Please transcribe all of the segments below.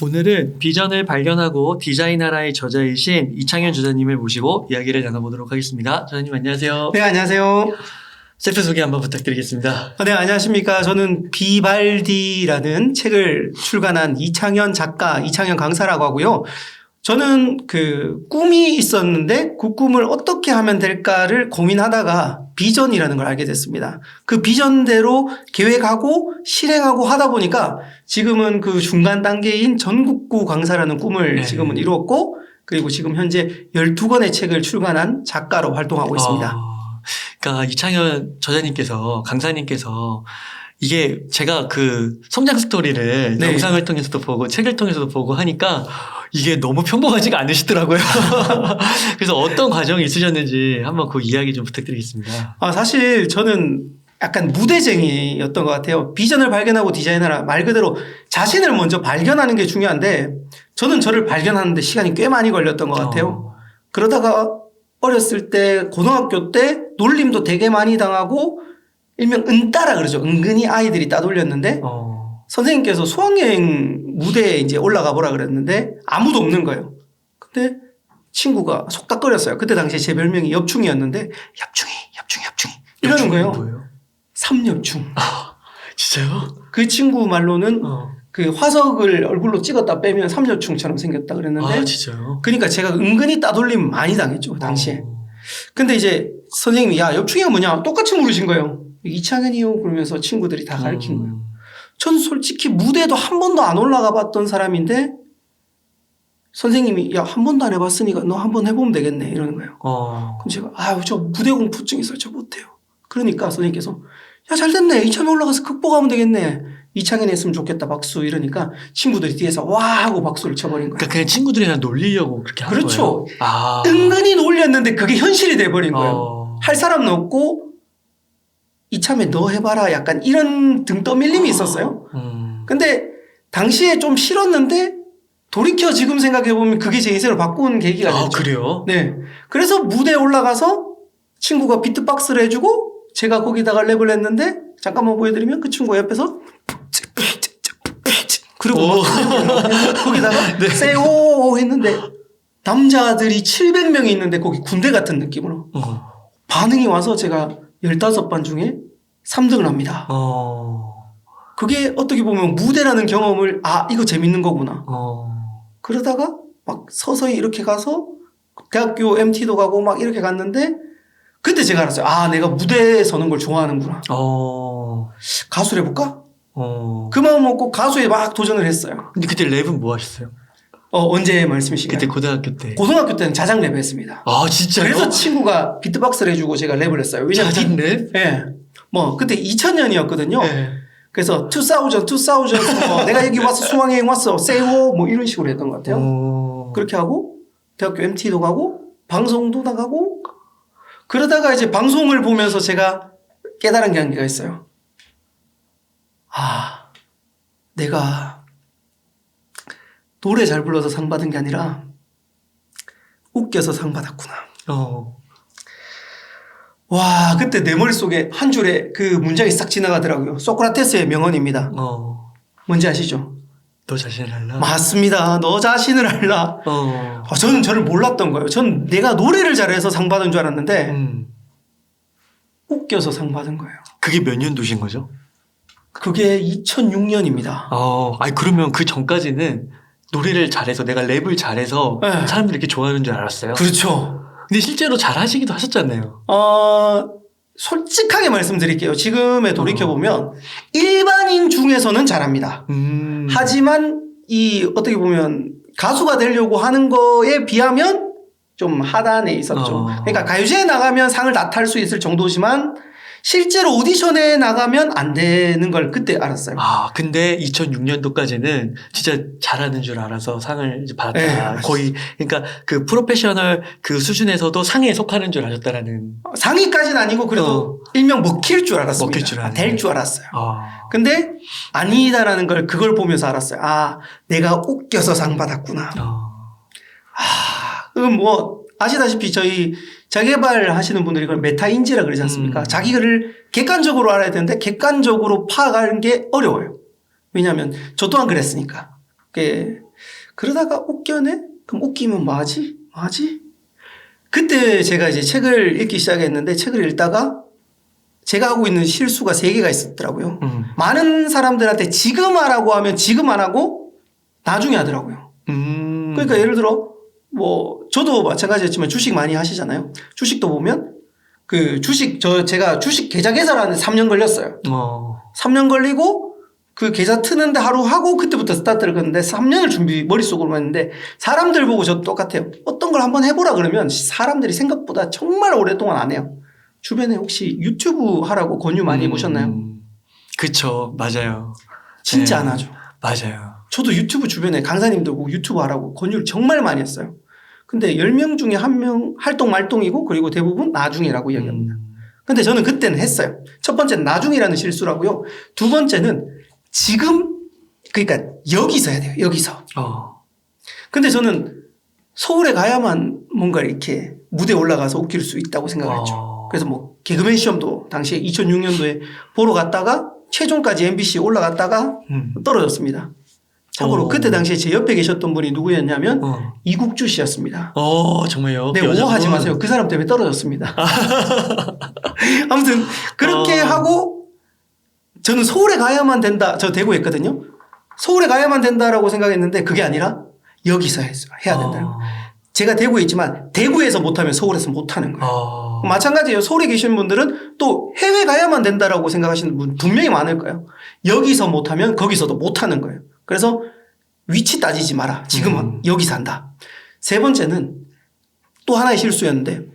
오늘은 비전을 발견하고 디자인하라의 저자이신 이창현 저자님을 모시고 이야기를 나눠보도록 하겠습니다. 저자님 안녕하세요. 네, 안녕하세요. 셀프 소개 한번 부탁드리겠습니다. 네, 안녕하십니까. 저는 비발디라는 책을 출간한 이창현 작가, 이창현 강사라고 하고요. 저는 꿈이 있었는데 그 꿈을 어떻게 하면 될까를 고민하다가 비전이라는 걸 알게 됐습니다. 그 비전대로 계획하고 실행하고 하다 보니까 지금은 그 중간 단계인 전국구 강사라는 꿈을 지금은 이루었고, 그리고 지금 현재 12권의 책을 출간한 작가로 활동하고 있습니다. 그러니까 이창현 저자님께서, 강사님께서 이게 제가 그 성장 스토리를 영상을 통해서도 보고 책을 통해서도 보고 하니까 이게 너무 평범하지가 않으시더라고요. 그래서 어떤 과정이 있으셨는지 한번 그 이야기 좀 부탁드리겠습니다. 사실 저는 약간 무대쟁이였던 것 같아요. 비전을 발견하고 디자인하라. 말 그대로 자신을 먼저 발견하는 게 중요한데 저는 저를 발견하는데 시간이 꽤 많이 걸렸던 것 같아요. 그러다가 어렸을 때 고등학교 때 놀림도 되게 많이 당하고 일명 은따라 그러죠. 은근히 아이들이 따돌렸는데 선생님께서 수학여행 무대에 이제 올라가 보라 그랬는데 아무도 없는 거예요. 근데 친구가 속닥거렸어요. 그때 당시에 제 별명이 엽충이었는데 엽충이 이러는 거예요. 뭐예요? 삼엽충. 진짜요? 그 친구 말로는 그 화석을 얼굴로 찍었다 빼면 삼엽충처럼 생겼다 그랬는데 진짜요? 그러니까 제가 은근히 따돌림 많이 당했죠. 그 당시에. 근데 이제 선생님이 야 엽충이가 뭐냐 똑같이 물으신 거예요. 이창현이요 그러면서 친구들이 다 가르친 거예요. 전 솔직히 무대도 한 번도 안 올라가 봤던 사람인데 선생님이 야 한 번도 안 해봤으니까 너 한 번 해보면 되겠네 이러는 거예요. 그럼 제가 저 무대 공포증 있어요. 저 못해요. 그러니까 선생님께서 야 잘됐네. 이참에 올라가서 극복하면 되겠네. 이창현이 했으면 좋겠다 박수 이러니까 친구들이 뒤에서 와 하고 박수를 쳐버린 거예요. 그러니까 그냥 친구들이랑 놀리려고 그렇게 한 그렇죠. 거예요? 은근히 놀렸는데 그게 현실이 돼버린 거예요. 할 사람은 없고 이참에 너 해봐라 약간 이런 등 떠밀림이 있었어요. 근데 당시에 좀 싫었는데 돌이켜 지금 생각해보면 그게 제 인생을 바꾼 계기가 됐죠. 그래요? 네. 그래서 무대에 올라가서 친구가 비트박스를 해주고 제가 거기다가 랩을 했는데 잠깐만 보여드리면 그 친구가 옆에서 그리고 거기다가 세오 했는데 남자들이 700명이 있는데 거기 군대 같은 느낌으로 반응이 와서 제가 15반 중에 3등을 합니다. 그게 어떻게 보면 무대라는 경험을 이거 재밌는 거구나. 그러다가 막 서서히 이렇게 가서 대학교 MT도 가고 막 이렇게 갔는데 그때 제가 알았어요. 내가 무대에 서는 걸 좋아하는구나. 가수를 해볼까? 그 마음 먹고 가수에 막 도전을 했어요. 근데 그때 랩은 뭐 하셨어요? 언제 말씀이신가요? 그때 고등학교 때. 고등학교 때는 자작 랩 했습니다. 진짜요? 그래서 친구가 비트박스를 해주고 제가 랩을 했어요. 왜냐면 자작 랩? 네. 그때 2000년이었거든요. 네. 그래서 2000 내가 여기 와서 수학여행 왔어. 세이호 뭐 이런 식으로 했던 것 같아요. 그렇게 하고 대학교 MT도 가고 방송도 나가고 그러다가 이제 방송을 보면서 제가 깨달은 게 한 개가 있어요. 내가 노래 잘 불러서 상 받은 게 아니라 웃겨서 상 받았구나. 와, 그때 내 머릿속에 한 줄에 그 문장이 싹 지나가더라고요. 소크라테스의 명언입니다. 뭔지 아시죠? 너 자신을 알라? 맞습니다. 너 자신을 알라. 저는 저를 몰랐던 거예요. 전 내가 노래를 잘해서 상 받은 줄 알았는데 웃겨서 상 받은 거예요. 그게 몇 년도신 거죠? 그게 2006년입니다. 그러면 그 전까지는 노래를 잘해서 내가 랩을 잘해서 사람들이 이렇게 좋아하는 줄 알았어요. 그렇죠. 근데 실제로 잘하시기도 하셨잖아요. 솔직하게 말씀드릴게요. 지금에 돌이켜보면 일반인 중에서는 잘합니다. 하지만 어떻게 보면 가수가 되려고 하는 거에 비하면 좀 하단에 있었죠. 그러니까 가요제에 나가면 상을 다 탈 수 있을 정도지만 실제로 오디션에 나가면 안 되는 걸 그때 알았어요. 근데 2006년도까지는 진짜 잘하는 줄 알아서 상을 이제 받았다. 거의, 그러니까 그 프로페셔널 그 수준에서도 상에 속하는 줄 아셨다라는. 상위까지는 아니고 그래도 일명 먹힐 줄 알았습니다. 먹힐 줄 알았네. 될 줄 알았어요. 근데 아니다라는 걸 그걸 보면서 알았어요. 내가 웃겨서 상 받았구나. 그럼 아시다시피 저희 자기개발 하시는 분들이 그걸 메타인지라 그러지 않습니까? 자기를 객관적으로 알아야 되는데 객관적으로 파악하는 게 어려워요. 왜냐하면 저 또한 그랬으니까. 그러다가 웃겨내? 그럼 웃기면 뭐하지? 그때 제가 이제 책을 읽기 시작했는데 책을 읽다가 제가 하고 있는 실수가 3개가 있었더라고요. 많은 사람들한테 지금 하라고 하면 지금 안 하고 나중에 하더라고요. 그러니까 예를 들어 뭐 저도 마찬가지였지만 주식 많이 하시잖아요. 주식도 보면 그 제가 주식 계좌 개설하는데 3년 걸렸어요. 3년 걸리고 그 계좌 트는데 하루 하고 그때부터 스타트를 걷는데 3년을 머릿속으로만 했는데 사람들 보고 저도 똑같아요. 어떤 걸 한번 해보라 그러면 사람들이 생각보다 정말 오랫동안 안 해요. 주변에 혹시 유튜브 하라고 권유 많이 해보셨나요? 그쵸. 맞아요. 진짜 네. 안 하죠. 맞아요. 저도 유튜브 주변에 강사님들 보고 유튜브 하라고 권유를 정말 많이 했어요. 근데 10명 중에 1명 활동 말동이고 그리고 대부분 나중이라고 이야기합니다. 근데 저는 그때는 했어요. 첫 번째는 나중이라는 실수라고요. 두 번째는 지금 그러니까 여기서 해야 돼요. 여기서. 근데 저는 서울에 가야만 뭔가 이렇게 무대에 올라가서 웃길 수 있다고 생각했죠. 그래서 뭐 개그맨 시험도 당시에 2006년도에 보러 갔다가 최종까지 MBC에 올라갔다가 떨어졌습니다. 참고로 그때 당시에 제 옆에 계셨던 분이 누구였냐면 이국주 씨였습니다. 정말요? 네, 오버하지 마세요. 그 사람 때문에 떨어졌습니다. 아무튼 그렇게 하고 저는 서울에 가야만 된다. 저 대구에 있거든요. 서울에 가야만 된다라고 생각했는데 그게 아니라 여기서 해야 된다는 거예요. 제가 대구에 있지만 대구에서 못하면 서울에서 못하는 거예요. 마찬가지예요. 서울에 계신 분들은 또 해외 가야만 된다라고 생각하시는 분 분명히 많을 거예요. 여기서 못하면 거기서도 못하는 거예요. 그래서 위치 따지지 마라. 지금은 여기서 한다. 세 번째는 또 하나의 실수였는데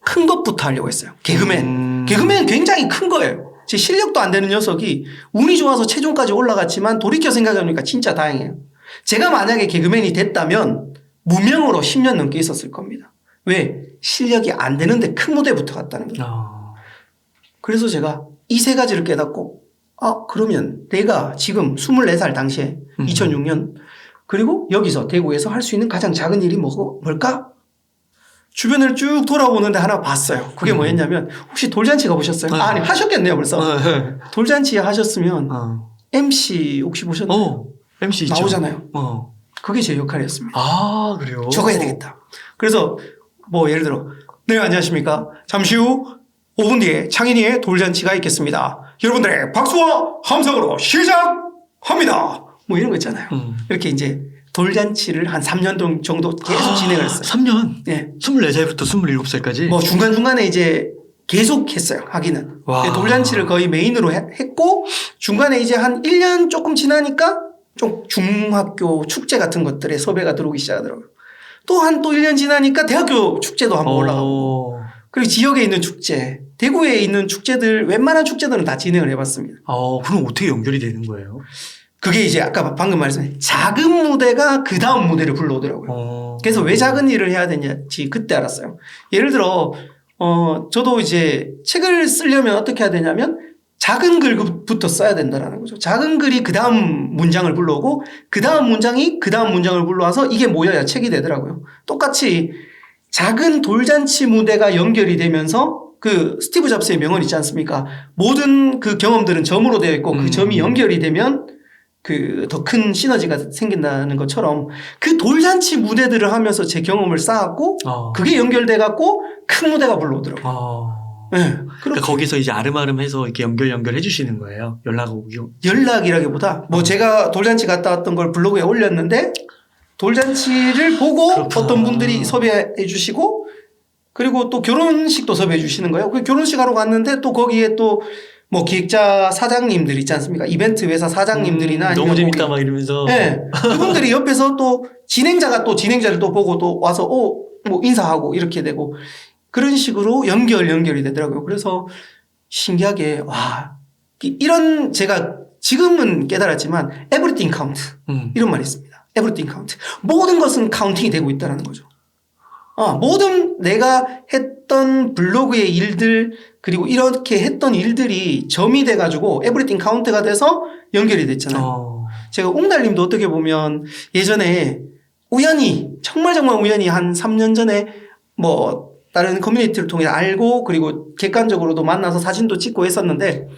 큰 것부터 하려고 했어요. 개그맨. 개그맨은 굉장히 큰 거예요. 제 실력도 안 되는 녀석이 운이 좋아서 최종까지 올라갔지만 돌이켜 생각해보니까 진짜 다행이에요. 제가 만약에 개그맨이 됐다면 무명으로 10년 넘게 있었을 겁니다. 왜? 실력이 안 되는데 큰 무대부터 갔다는 거예요. 그래서 제가 이 3가지를 깨닫고 그러면 내가 지금 24살 당시에 2006년 그리고 여기서 대구에서 할 수 있는 가장 작은 일이 뭘까? 주변을 쭉 돌아보는데 하나 봤어요. 그게 뭐였냐면 혹시 돌잔치 가보셨어요? 아니 하셨겠네요 벌써. 돌잔치 하셨으면 MC 혹시 보셨나요? MC 있죠. 나오잖아요. 그게 제 역할이었습니다. 그래요? 저거 해야 되겠다. 그래서 뭐 예를 들어 네 안녕하십니까. 잠시 후 5분 뒤에 창인이의 돌잔치가 있겠습니다. 여러분들의 박수와 함성으로 시작합니다. 뭐 이런 거 있잖아요. 이렇게 이제 돌잔치를 한 3년 정도 계속 진행을 했어요. 3년? 네. 24살부터 27살까지? 뭐 중간중간에 이제 계속 했어요. 하기는. 돌잔치를 거의 메인으로 했고 중간에 이제 한 1년 조금 지나니까 좀 중학교 축제 같은 것들에 섭외가 들어오기 시작하더라고요. 또 1년 지나니까 대학교 축제도 한번 올라가고 그리고 지역에 있는 축제, 대구에 있는 축제들 웬만한 축제들은 다 진행을 해봤습니다. 그럼 어떻게 연결이 되는 거예요? 그게 이제 아까 방금 말씀드린 작은 무대가 그 다음 무대를 불러오더라고요. 그래서 왜 작은 일을 해야 되냐지 그때 알았어요. 예를 들어 저도 이제 책을 쓰려면 어떻게 해야 되냐면 작은 글부터 써야 된다라는 거죠. 작은 글이 그 다음 문장을 불러오고 그 다음 문장이 그 다음 문장을 불러와서 이게 모여야 책이 되더라고요. 똑같이 작은 돌잔치 무대가 연결이 되면서 그 스티브 잡스의 명언 있지 않습니까? 모든 그 경험들은 점으로 되어 있고 그 점이 연결이 되면 그 더 큰 시너지가 생긴다는 것처럼 그 돌잔치 무대들을 하면서 제 경험을 쌓았고 그게 연결돼 갖고 큰 무대가 불러오더라고요. 네, 그러니까 거기서 이제 아름아름해서 이렇게 연결해 주시는 거예요. 연락이라기보다 뭐 제가 돌잔치 갔다 왔던 걸 블로그에 올렸는데 돌잔치를 보고 그렇구나. 어떤 분들이 섭외해 주시고 그리고 또 결혼식도 섭외해 주시는 거예요. 그 결혼식 하러 갔는데 또 거기에 또 뭐 기획자 사장님들 있지 않습니까? 이벤트 회사 사장님들이나 너무 재밌다 막 이러면서. 네. 그분들이 옆에서 또 진행자가 또 진행자를 또 보고 또 와서 뭐 인사하고 이렇게 되고 그런 식으로 연결이 되더라고요. 그래서 신기하게 이런 제가 지금은 깨달았지만 everything count 이런 말이 있습니다. everything count. 모든 것은 카운팅이 되고 있다는 거죠. 모든 내가 했던 블로그의 일들 그리고 이렇게 했던 일들이 점이 돼가지고 everything count가 돼서 연결이 됐잖아요. 제가 웅달님도 어떻게 보면 예전에 정말 우연히 한 3년 전에 뭐 다른 커뮤니티를 통해 알고 그리고 객관적으로도 만나서 사진도 찍고 했었는데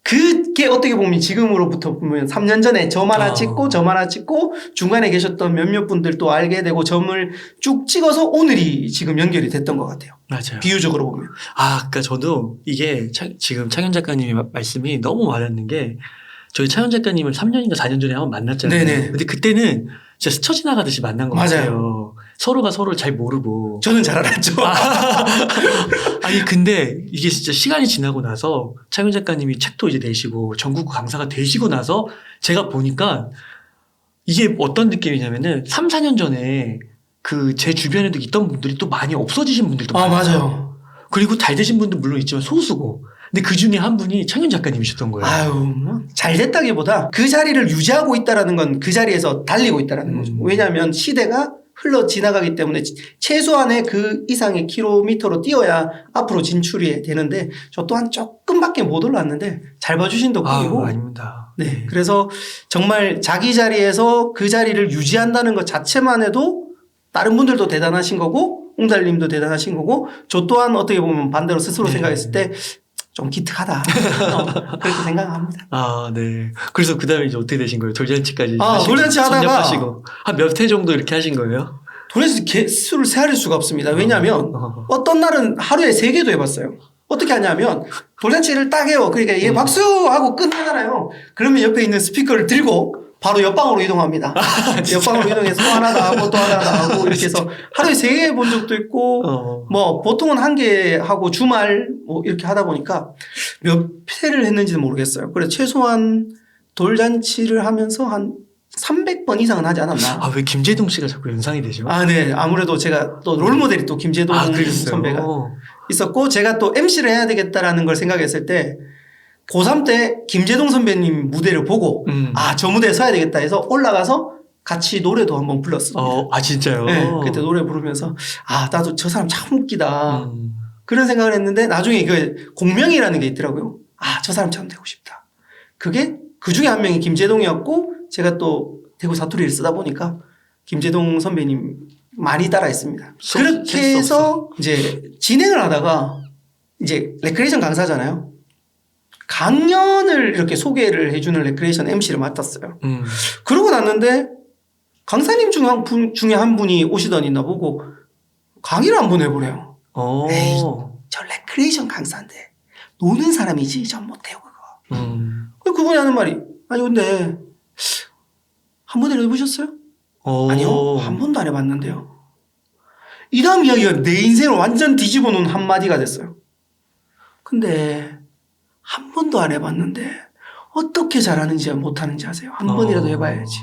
그게 어떻게 보면 지금으로부터 보면 3년 전에 점 하나 어. 찍고 점 하나 찍고 중간에 계셨던 몇몇 분들도 알게 되고 점을 쭉 찍어서 오늘이 지금 연결이 됐던 것 같아요. 맞아요. 비유적으로 보면. 그러니까 저도 이게 지금 창현 작가님의 말씀이 너무 와닿는 게 저희 창현 작가님을 3년인가 4년 전에 한번 만났잖아요. 네네. 근데 그때는 진짜 스쳐 지나가듯이 만난 것 맞아요. 같아요. 서로가 서로를 잘 모르고. 저는 잘 알았죠. 아니 근데 이게 진짜 시간이 지나고 나서 창현 작가님이 책도 이제 내시고 전국 강사가 되시고 나서 제가 보니까 이게 어떤 느낌이냐면은 3, 4년 전에 그 제 주변에도 있던 분들이 또 많이 없어지신 분들도 아, 많아요. 맞아요. 그리고 잘 되신 분도 물론 있지만 소수고. 근데 그 중에 한 분이 창현 작가님이셨던 거예요. 아유, 잘 됐다기보다 그 자리를 유지하고 있다라는 건 그 자리에서 달리고 있다라는 거죠. 왜냐하면 시대가 흘러 지나가기 때문에 최소한의 그 이상의 킬로미터로 뛰어야 앞으로 진출이 되는데 저 또한 조금밖에 못 올랐는데 잘 봐주신 덕분이고. 아닙니다. 네. 그래서 정말 자기 자리에서 그 자리를 유지한다는 것 자체만 해도 다른 분들도 대단하신 거고 옹달님도 대단하신 거고 저 또한 어떻게 보면 반대로 스스로 네. 생각했을 때 좀 기특하다. 그렇게 생각합니다. 네. 그래서 그 다음에 이제 어떻게 되신 거예요? 돌잔치까지. 돌잔치 하다가 한 몇 회 정도 이렇게 하신 거예요? 돌잔치 개수를 세할 수가 없습니다. 왜냐하면 어떤 날은 하루에 3개도 해봤어요. 어떻게 하냐면 돌잔치를 딱 해요. 그러니까 얘 박수 하고 끝나잖아요. 그러면 옆에 있는 스피커를 들고 바로 옆방으로 이동합니다. 옆방으로 이동해서 또 하나 더 하고 또 하나 더 하고 이렇게 해서 하루에 3개 해본 적도 있고 뭐 보통은 1개 하고 주말 뭐 이렇게 하다 보니까 몇 회를 했는지는 모르겠어요. 그래서 최소한 돌잔치를 하면서 한 300번 이상은 하지 않았나. 왜 김재동 씨가 자꾸 연상이 되죠? 네. 아무래도 제가 또 롤모델이 또 김재동 선배가 있었고 제가 또 MC를 해야 되겠다라는 걸 생각했을 때 고3 때 김재동 선배님 무대를 보고 저 무대에 서야 되겠다 해서 올라가서 같이 노래도 한번 불렀습니다. 진짜요? 네. 그때 노래 부르면서 나도 저 사람 참 웃기다. 그런 생각을 했는데 나중에 그 공명이라는 게 있더라고요. 저 사람처럼 되고 싶다. 그게 그 중에 한 명이 김재동이었고 제가 또 대구 사투리를 쓰다 보니까 김재동 선배님 많이 따라했습니다. 그렇게 해서 이제 진행을 하다가 이제 레크레이션 강사잖아요. 강연을 이렇게 소개를 해주는 레크레이션 MC를 맡았어요. 그러고 났는데 강사님 중에 한 분이 오시더니 나보고 강의를 한번 해보래요. 에이, 저 레크레이션 강사인데 노는 사람이지 전 못해요 그거. 그분이 하는 말이 근데 한 번도 해보셨어요? 아니요, 한 번도 안 해봤는데요. 이 다음 이야기가 내 인생을 완전 뒤집어 놓은 한마디가 됐어요. 근데 한 번도 안 해봤는데 어떻게 잘하는지 못하는지 아세요? 한 번이라도 해봐야지.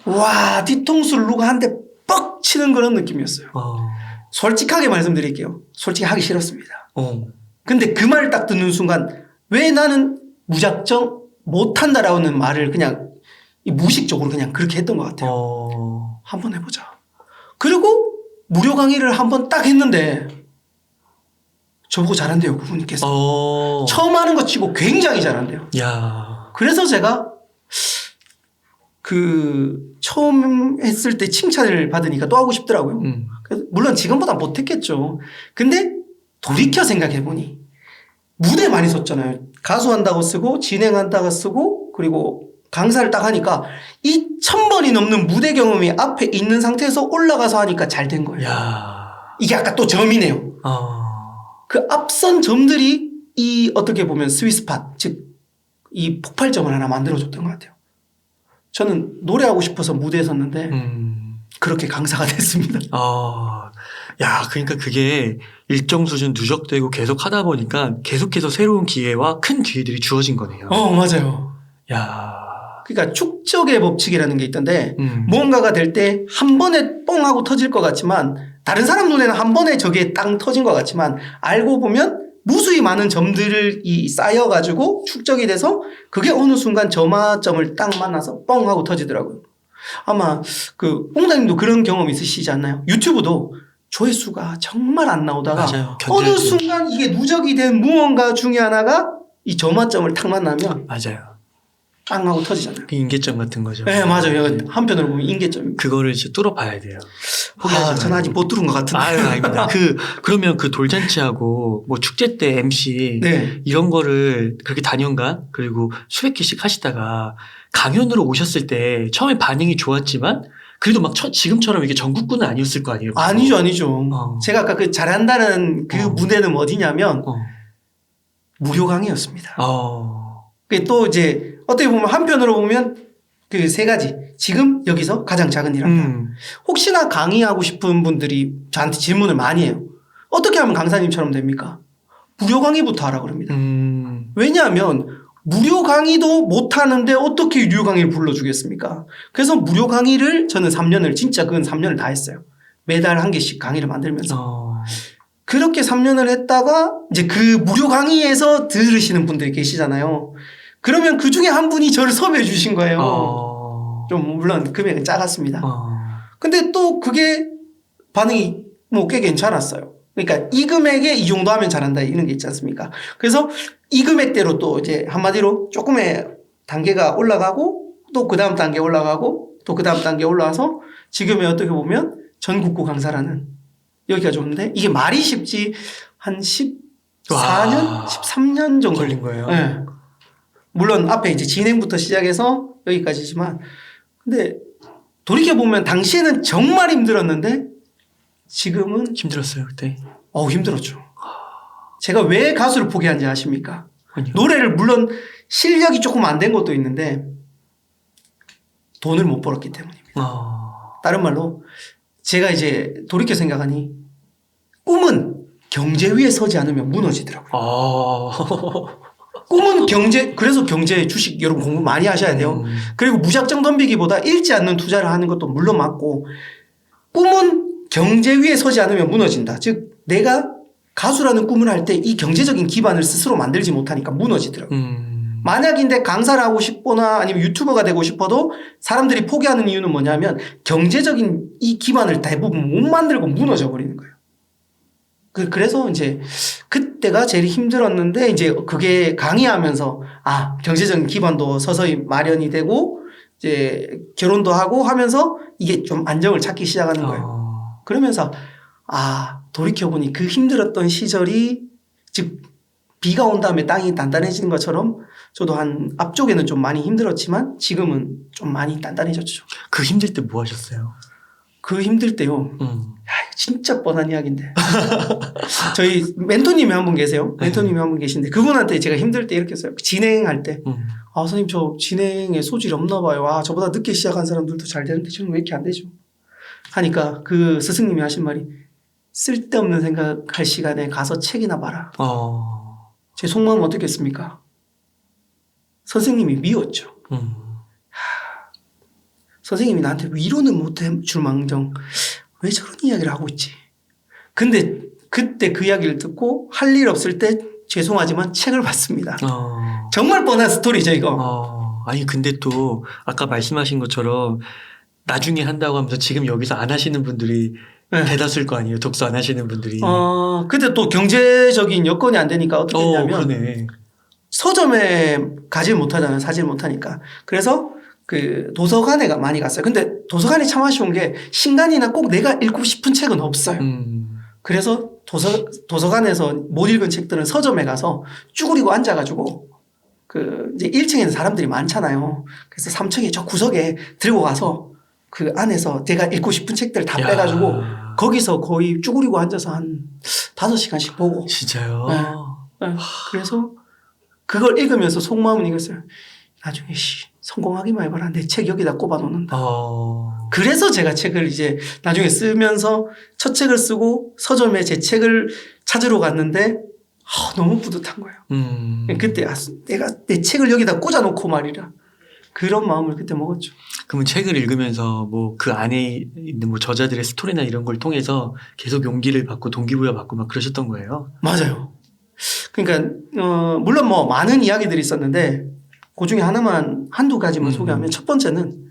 와, 뒤통수를 누가 한 대 뻑 치는 그런 느낌이었어요. 솔직하게 말씀드릴게요. 솔직히 하기 싫었습니다. 근데 그 말을 딱 듣는 순간 왜 나는 무작정 못한다라는 말을 그냥 무의식적으로 그냥 그렇게 했던 것 같아요. 한번 해보자. 그리고 무료 강의를 한번 딱 했는데 저보고 잘한대요, 그분께서. 처음 하는 거 치고 굉장히 잘한대요. 그래서 제가 처음 했을 때 칭찬을 받으니까 또 하고 싶더라고요. 그래서 물론 지금보다 못했겠죠. 근데 돌이켜 생각해보니 무대 많이 섰잖아요. 가수한다고 쓰고 진행한다고 쓰고 그리고 강사를 딱 하니까 2,000번이 넘는 무대 경험이 앞에 있는 상태에서 올라가서 하니까 잘 된 거예요. 이게 아까 또 점이네요. 그 앞선 점들이 어떻게 보면 스위스팟, 즉 이 폭발점을 하나 만들어줬던 것 같아요. 저는 노래하고 싶어서 무대에 섰는데 그렇게 강사가 됐습니다. 그러니까 그게 일정 수준 누적되고 계속 하다 보니까 계속해서 새로운 기회와 큰 기회들이 주어진 거네요. 맞아요. 그러니까 축적의 법칙이라는 게 있던데 뭔가가 될 때 한 번에 뻥 하고 터질 것 같지만 다른 사람 눈에는 한 번에 저게 땅 터진 것 같지만 알고 보면 무수히 많은 점들이 쌓여가지고 축적이 돼서 그게 어느 순간 점화점을 딱 만나서 뻥 하고 터지더라고요. 아마 옹달님도 그런 경험 있으시지 않나요? 유튜브도 조회수가 정말 안 나오다가 맞아요. 어느 순간 이게 누적이 된 무언가 중에 하나가 이 점화점을 탁 만나면 맞아요. 빵 하고 터지잖아요. 그 인계점 같은 거죠. 네, 맞아요. 한편으로 보면 인계점. 그거를 이제 뚫어봐야 돼요. 저는 아직 못 들은 것 같은데. 아유, 아닙니다. 그러면 그 돌잔치하고 뭐 축제 때 MC 네. 이런 거를 그렇게 단연간 그리고 수백 개씩 하시다가 강연으로 오셨을 때 처음에 반응이 좋았지만 그래도 막 지금처럼 이게 전국구는 아니었을 거 아니에요? 아니죠, 아니죠. 어. 제가 아까 그 잘한다는 그 무대는 어디냐면 어. 무료 강의였습니다. 그게 또 이제 어떻게 보면 한편으로 보면 그 세 가지. 지금 여기서 가장 작은 일 한다. 혹시나 강의하고 싶은 분들이 저한테 질문을 많이 해요. 어떻게 하면 강사님처럼 됩니까? 무료 강의부터 하라 그럽니다. 왜냐하면 무료 강의도 못하는데 어떻게 유료 강의를 불러주겠습니까? 그래서 무료 강의를 저는 3년을 진짜 그건 3년을 다 했어요. 매달 한 개씩 강의를 만들면서. 그렇게 3년을 했다가 이제 그 무료 강의에서 들으시는 분들이 계시잖아요. 그러면 그 중에 한 분이 저를 섭외해 주신 거예요. 좀 물론 금액은 작았습니다. 근데 또 그게 반응이 뭐 꽤 괜찮았어요. 그러니까 이 금액에 이 정도 하면 잘한다 이런 게 있지 않습니까? 그래서 이 금액대로 또 이제 한마디로 조금의 단계가 올라가고 또 그 다음 단계 올라가고 또 그 다음 단계 올라와서 지금의 어떻게 보면 전국구 강사라는 여기가 좋은데 이게 말이 쉽지 한 14년, 13년 정도 걸린 거예요. 네. 물론 앞에 이제 진행부터 시작해서 여기까지지만 근데 돌이켜보면 당시에는 정말 힘들었는데 지금은 힘들었어요 그때. 힘들었죠. 제가 왜 가수를 포기한지 아십니까? 아니요. 노래를 물론 실력이 조금 안 된 것도 있는데 돈을 못 벌었기 때문입니다. 다른 말로 제가 이제 돌이켜 생각하니 꿈은 경제 위에 서지 않으면 무너지더라고요. 꿈은 그래서 경제 주식 여러분 공부 많이 하셔야 돼요. 그리고 무작정 덤비기보다 잃지 않는 투자를 하는 것도 물론 맞고 꿈은 경제 위에 서지 않으면 무너진다. 즉 내가 가수라는 꿈을 할 때 이 경제적인 기반을 스스로 만들지 못하니까 무너지더라고요. 만약인데 강사를 하고 싶거나 아니면 유튜버가 되고 싶어도 사람들이 포기하는 이유는 뭐냐면 경제적인 이 기반을 대부분 못 만들고 무너져 버리는 거예요. 그래서 이제 그때가 제일 힘들었는데 이제 그게 강의하면서 경제적인 기반도 서서히 마련이 되고 이제 결혼도 하고 하면서 이게 좀 안정을 찾기 시작하는 거예요. 그러면서 돌이켜보니 그 힘들었던 시절이 즉 비가 온 다음에 땅이 단단해지는 것처럼 저도 한 앞쪽에는 좀 많이 힘들었지만 지금은 좀 많이 단단해졌죠. 그 힘들 때 뭐 하셨어요? 그 힘들 때요. 진짜 뻔한 이야기인데. 저희 멘토님이 한 분 계세요. 멘토님이 한 분 계신데 그분한테 제가 힘들 때 이렇게 했어요. 진행할 때. 선생님 저 진행에 소질이 없나 봐요. 저보다 늦게 시작한 사람들도 잘 되는데 저는 왜 이렇게 안 되죠? 하니까 그 스승님이 하신 말이 쓸데없는 생각할 시간에 가서 책이나 봐라. 제 속마음 어떻겠습니까? 선생님이 미웠죠. 선생님이 나한테 위로는 못해줄 망정 왜 저런 이야기를 하고 있지? 근데 그때 그 이야기를 듣고 할 일 없을 때 죄송하지만 책을 봤습니다. 정말 뻔한 스토리죠 이거. 아니 근데 또 아까 말씀하신 것처럼 나중에 한다고 하면서 지금 여기서 안 하시는 분들이 대다수일 거 아니에요. 독서 안 하시는 분들이. 근데 또 경제적인 여건이 안 되니까 어떻게 했냐면 그러네. 서점에 가지 못하잖아요. 사질 못하니까. 그래서 그 도서관에 많이 갔어요. 근데 도서관이 참 아쉬운 게 신간이나 꼭 내가 읽고 싶은 책은 없어요. 그래서 도서관에서 못 읽은 책들은 서점에 가서 쭈그리고 앉아가지고 그 이제 1층에는 사람들이 많잖아요. 그래서 3층에 저 구석에 들고 가서 그 안에서 제가 읽고 싶은 책들 다 빼가지고 거기서 거의 쭈그리고 앉아서 한 5시간씩 보고. 진짜요? 네. 그래서 그걸 읽으면서 속마음은 이겼어요. 나중에 성공하기만 해봐라. 내 책 여기다 꼽아놓는다. 그래서 제가 책을 이제 나중에 쓰면서 첫 책을 쓰고 서점에 제 책을 찾으러 갔는데 너무 뿌듯한 거예요. 그때 내가 내 책을 여기다 꽂아놓고 말이라. 그런 마음을 그때 먹었죠. 그러면 책을 읽으면서 뭐 그 안에 있는 뭐 저자들의 스토리나 이런 걸 통해서 계속 용기를 받고 동기부여 받고 막 그러셨던 거예요? 맞아요. 그러니까 물론 뭐 많은 이야기들이 있었는데 그 중에 하나만 한두 가지만 소개하면 첫 번째는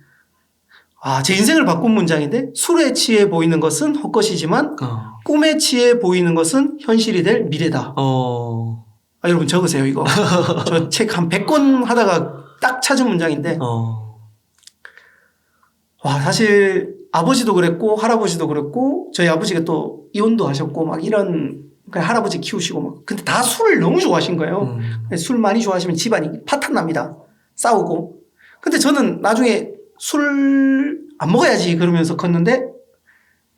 제 인생을 바꾼 문장인데 술에 취해 보이는 것은 헛것이지만 꿈에 취해 보이는 것은 현실이 될 미래다. 여러분 적으세요 이거. 저 책 한 100권 하다가 딱 찾은 문장인데 어. 와 사실 아버지도 그랬고 할아버지도 그랬고 저희 아버지가 또 이혼도 하셨고 막 이런 그냥 할아버지 키우시고 막 근데 다 술을 너무 좋아하신 거예요. 술 많이 좋아하시면 집안이 파탄 납니다. 싸우고. 근데 저는 나중에 술 안 먹어야지 그러면서 컸는데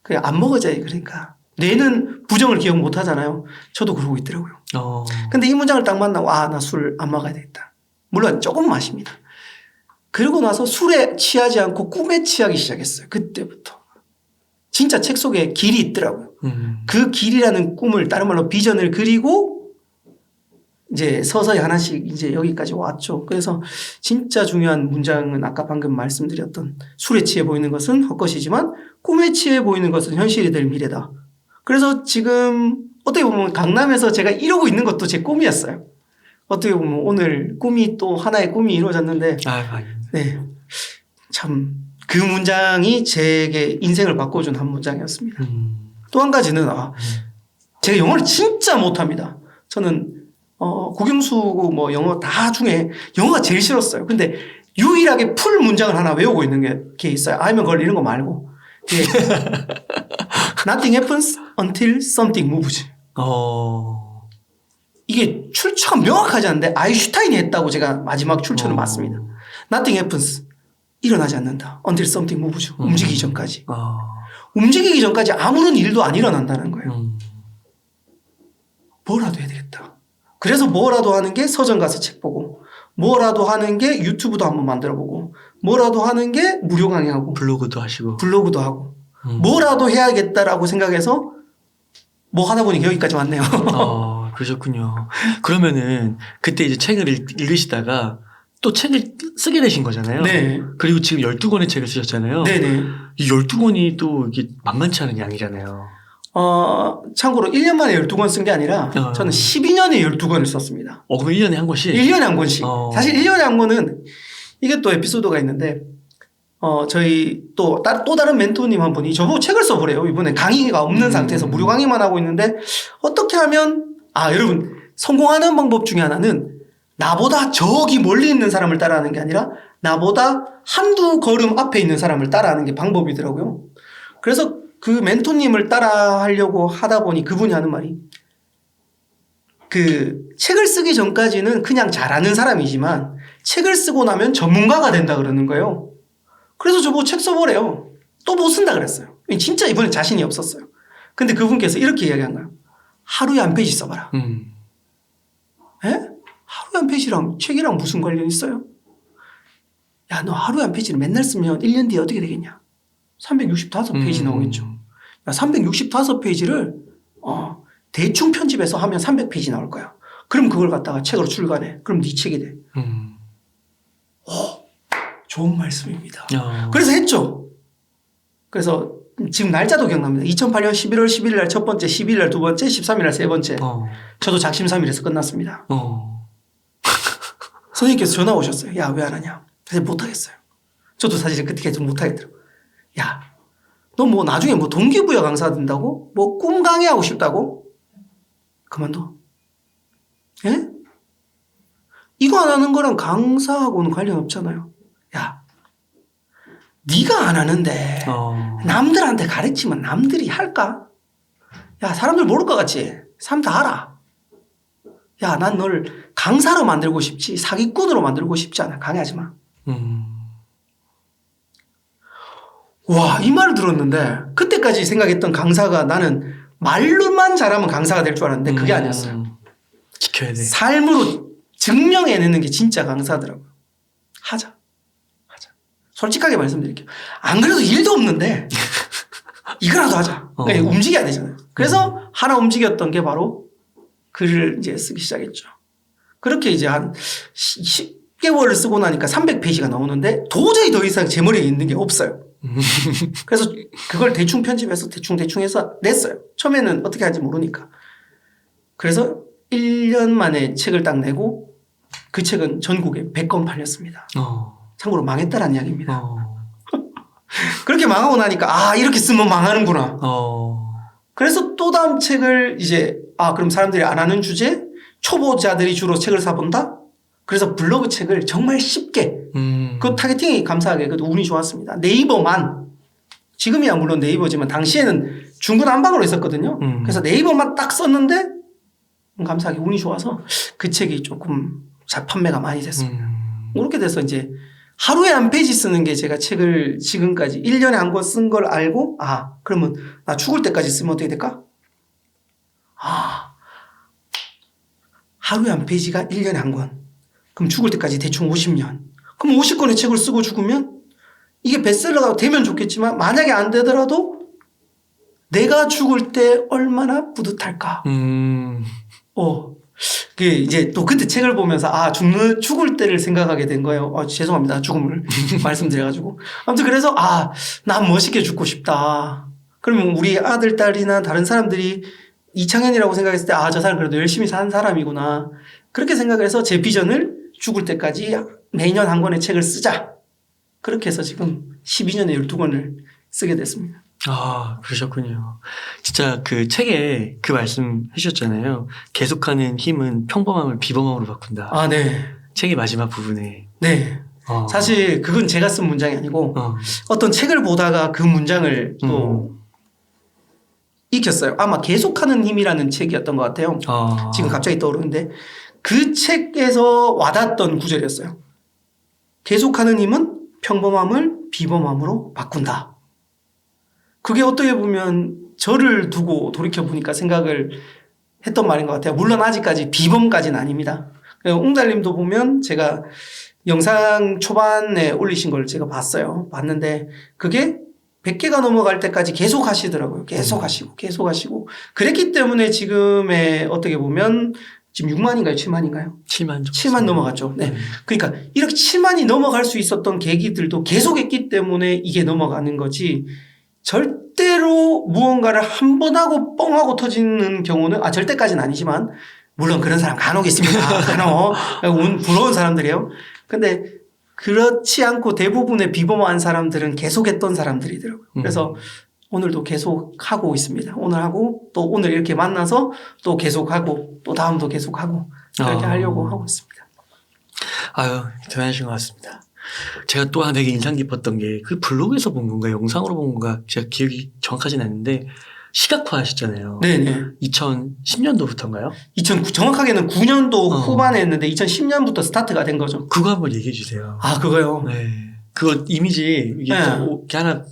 그냥 안 먹어야지 그러니까 뇌는 부정을 기억 못 하잖아요. 저도 그러고 있더라고요. 어. 근데 이 문장을 딱 만나고 아, 나 술 안 먹어야 되겠다. 물론 조금 마십니다. 그러고 나서 술에 취하지 않고 꿈에 취하기 시작했어요. 그때부터. 진짜 책 속에 길이 있더라고요. 그 길이라는 꿈을 다른 말로 비전을 그리고 이제 서서히 하나씩 이제 여기까지 왔죠. 그래서 진짜 중요한 문장은 아까 방금 말씀드렸던 술에 취해 보이는 것은 헛것이지만 꿈에 취해 보이는 것은 현실이 될 미래다. 그래서 지금 어떻게 보면 강남에서 제가 이러고 있는 것도 제 꿈이었어요. 어떻게 보면 오늘 꿈이 또 하나의 꿈이 이루어졌는데 네. 참 그 문장이 제게 인생을 바꿔준 한 문장이었습니다. 또 한 가지는 제가 영어를 진짜 못합니다. 저는 국영수고 뭐 영어 다 중에 영어가 제일 싫었어요. 근데 유일하게 풀 문장을 하나 외우고 있는 게 있어요. 알면 걸 이런 거 말고. Nothing happens until something moves. 이게 출처가 명확하지 않은데 아인슈타인이 했다고 제가 마지막 출처는 맞습니다. Nothing happens. 일어나지 않는다. Until something moves. 움직이기 전까지. 움직이기 전까지 아무런 일도 안 일어난다는 거예요. 뭐라도 해야 되겠다. 그래서 뭐라도 하는 게 서점 가서 책 보고 뭐라도 하는 게 유튜브도 한번 만들어 보고 뭐라도 하는 게 무료 강의하고 블로그도 하시고 뭐라도 해야겠다라고 생각해서 뭐 하다 보니 여기까지 왔네요. 그러셨군요. 그러면은 그때 이제 책을 읽으시다가 또 책을 쓰게 되신 거잖아요. 네. 그리고 지금 12권의 책을 쓰셨잖아요. 네네. 이 12권이 또 이게 만만치 않은 양이잖아요. 참고로 1년 만에 12권 쓴 게 아니라 저는 12년에 12권을 썼습니다. 그럼 1년에 한 권씩? 1년에 한 권씩. 사실 1년에 한 권은 이게 또 에피소드가 있는데 저희 또 다른 멘토님 한 분이 저보고 책을 써보래요. 이번에 강의가 없는 상태에서 무료 강의만 하고 있는데 어떻게 하면 여러분 성공하는 방법 중에 하나는 나보다 저기 멀리 있는 사람을 따라하는 게 아니라 나보다 한두 걸음 앞에 있는 사람을 따라하는 게 방법이더라고요. 그래서 그 멘토님을 따라하려고 하다 보니 그분이 하는 말이 그 책을 쓰기 전까지는 그냥 잘하는 사람이지만 책을 쓰고 나면 전문가가 된다 그러는 거예요. 그래서 저보고 책 써보래요. 또 못 쓴다 그랬어요. 진짜 이번에 자신이 없었어요. 근데 그분께서 이렇게 이야기한 거예요. 하루에 한 페이지 써봐라. 에? 하루에 한 페이지랑 책이랑 무슨 관련 있어요? 야, 너 하루에 한 페이지를 맨날 쓰면 1년 뒤에 어떻게 되겠냐? 365페이지 나오겠죠. 야, 365페이지를 대충 편집해서 하면 300페이지 나올 거야. 그럼 그걸 갖다가 책으로 출간해. 그럼 네 책이 돼. 좋은 말씀입니다. 그래서 했죠. 그래서 지금 날짜도 기억납니다. 2008년 11월 11일 날 첫 번째, 12일 날 두 번째, 13일 날 세 번째. 저도 작심삼일에서 끝났습니다. 선생님께서 전화 오셨어요. 야, 왜 안 하냐? 사실 못하겠어요. 저도 사실 그때 계속 못하겠더라고요. 야, 너 뭐 나중에 뭐 동기부여 강사 된다고? 뭐 꿈 강의하고 싶다고? 그만둬. 예? 이거 안 하는 거랑 강사하고는 관련 없잖아요. 야, 네가 안 하는데 남들한테 가르치면 남들이 할까? 야, 사람들 모를 것 같지? 사람 다 알아. 야, 난 널 강사로 만들고 싶지 사기꾼으로 만들고 싶지 않아. 강의하지 마. 와, 이 말을 들었는데 그때까지 생각했던 강사가 나는 말로만 잘하면 강사가 될 줄 알았는데 그게 아니었어요. 지켜야 돼. 삶으로 증명해내는 게 진짜 강사더라고요. 하자. 솔직하게 말씀드릴게요. 안 그래도 일도 없는데 이거라도 하자. 그러니까 움직여야 되잖아요. 그래서 하나 움직였던 게 바로 글을 이제 쓰기 시작했죠. 그렇게 이제 한 10개월을 쓰고 나니까 300페이지가 나오는데 도저히 더 이상 제 머리에 있는 게 없어요. 그래서 그걸 대충 편집해서 대충 해서 냈어요. 처음에는 어떻게 하는지 모르니까. 그래서 1년 만에 책을 딱 내고 그 책은 전국에 100권 팔렸습니다. 참고로 망했다라는 이야기입니다. 그렇게 망하고 나니까 이렇게 쓰면 망하는구나. 그래서 또 다음 책을 이제 그럼 사람들이 안 하는 주제 초보자들이 주로 책을 사본다? 그래서 블로그 책을 정말 쉽게 그 타겟팅이 감사하게 그래도 운이 좋았습니다. 네이버만 지금이야 물론 네이버지만 당시에는 중구난방으로 했었거든요. 그래서 네이버만 딱 썼는데 감사하게 운이 좋아서 그 책이 조금 잘 판매가 많이 됐습니다. 그렇게 돼서 이제 하루에 한 페이지 쓰는 게 제가 책을 지금까지 1년에 한 권 쓴 걸 알고 그러면 나 죽을 때까지 쓰면 어떻게 될까? 하루에 한 페이지가 1년에 한 권. 그럼 죽을 때까지 대충 50년. 그럼 50권의 책을 쓰고 죽으면 이게 베스트셀러가 되면 좋겠지만 만약에 안 되더라도 내가 죽을 때 얼마나 뿌듯할까? 그게 이제 또 그때 책을 보면서 죽을 때를 생각하게 된 거예요. 죄송합니다. 죽음을 말씀드려가지고. 아무튼 그래서 난 멋있게 죽고 싶다. 그러면 우리 아들, 딸이나 다른 사람들이 이창현이라고 생각했을 때 저 사람 그래도 열심히 사는 사람이구나. 그렇게 생각해서 제 비전을 죽을 때까지 매년 한 권의 책을 쓰자. 그렇게 해서 지금 12년에 12권을 쓰게 됐습니다. 그러셨군요. 진짜 그 책에 그 말씀 해주셨잖아요. 계속하는 힘은 평범함을 비범함으로 바꾼다. 네. 책의 마지막 부분에. 네. 사실 그건 제가 쓴 문장이 아니고 어떤 책을 보다가 그 문장을 또 익혔어요. 아마 계속하는 힘이라는 책이었던 것 같아요. 지금 갑자기 떠오르는데 그 책에서 와닿았던 구절이었어요. 계속하는 힘은 평범함을 비범함으로 바꾼다. 그게 어떻게 보면 저를 두고 돌이켜보니까 생각을 했던 말인 것 같아요. 물론 아직까지 비범까지는 아닙니다. 웅달님도 보면 제가 영상 초반에 올리신 걸 제가 봤어요. 봤는데 그게 100개가 넘어갈 때까지 계속 하시더라고요. 계속 하시고. 그랬기 때문에 지금의 어떻게 보면 지금 6만인가요? 7만인가요? 7만 넘어갔죠. 네. 그러니까 이렇게 7만이 넘어갈 수 있었던 계기들도 계속했기 때문에 이게 넘어가는 거지 절대로 무언가를 한 번 하고 뻥 하고 터지는 경우는 절대까지는 아니지만 물론 그런 사람 간혹 있습니다. 간혹. 부러운 사람들이에요. 근데 그렇지 않고 대부분의 비범한 사람들은 계속했던 사람들이더라고요. 그래서 오늘도 계속 하고 있습니다. 오늘 하고 또 오늘 이렇게 만나서 또 계속하고 또 다음도 계속하고 그렇게 하려고 하고 있습니다. 대단하신 것 같습니다. 제가 또 되게 인상 깊었던 게 그 블로그에서 본 건가 영상으로 본 건가 제가 기억이 정확하진 않는데 시각화 하셨잖아요. 네네. 2010년도부터인가요? 정확하게는 9년도 후반에 했는데 2010년부터 스타트가 된 거죠. 그거 한번 얘기해 주세요. 그거요? 네. 그거 이미지 이게 이렇게 하나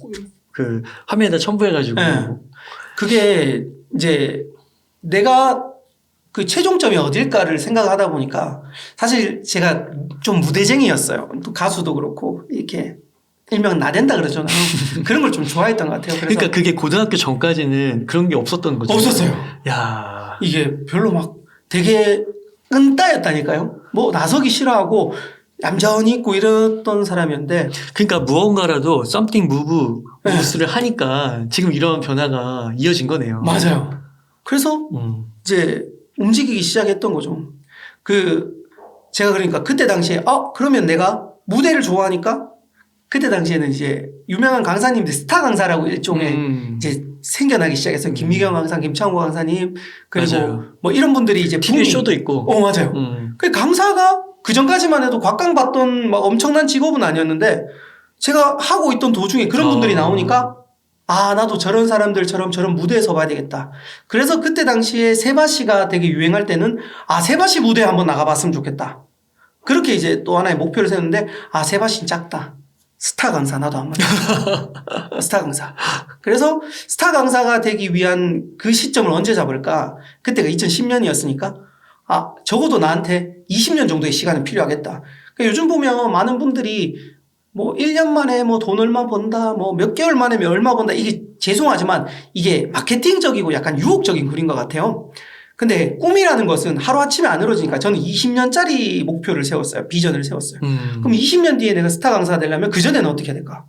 그 화면에다 첨부해가지고. 그게 이제 내가 그 최종점이 어딜까를 생각하다 보니까 사실 제가 좀 무대쟁이였어요. 또 가수도 그렇고 이렇게 일명 나댄다 그러잖아요. 그런 걸 좀 좋아했던 것 같아요. 그러니까 그게 고등학교 전까지는 그런 게 없었던 거죠. 없었어요. 야, 이게 별로 막 되게 끈따였다니까요. 뭐 나서기 싫어하고 얌전히 있고 이랬던 사람이었는데. 그러니까 무언가라도 something move를 하니까 지금 이런 변화가 이어진 거네요. 맞아요. 그래서 이제 움직이기 시작했던 거죠. 제가 그러니까 그때 당시에 그러면 내가 무대를 좋아하니까 그때 당시에는 이제 유명한 강사님들 스타 강사라고 일종의 이제 생겨나기 시작했어요. 김미경 강사, 김창호 강사님 그리고 맞아요. 뭐 이런 분들이 이제 TV 쇼도 있고. 맞아요. 그 강사가 그 전까지만 해도 곽강받던 막 엄청난 직업은 아니었는데 제가 하고 있던 도중에 그런 분들이 나오니까 나도 저런 사람들처럼 저런 무대에 서봐야 되겠다. 그래서 그때 당시에 세바시가 되게 유행할 때는 세바시 무대에 한번 나가봤으면 좋겠다. 그렇게 이제 또 하나의 목표를 세웠는데 세바시는 작다. 스타 강사 나도 한번 스타 강사. 그래서 스타 강사가 되기 위한 그 시점을 언제 잡을까? 그때가 2010년이었으니까 적어도 나한테 20년 정도의 시간은 필요하겠다. 그러니까 요즘 보면 많은 분들이 뭐 1년 만에 뭐 돈 얼마 번다, 뭐 몇 개월 만에 얼마 번다. 이게 죄송하지만 이게 마케팅적이고 약간 유혹적인 글인 것 같아요. 근데 꿈이라는 것은 하루아침에 안 이루어지니까 저는 20년짜리 목표를 세웠어요. 비전을 세웠어요. 그럼 20년 뒤에 내가 스타 강사가 되려면 그전에는 어떻게 해야 될까?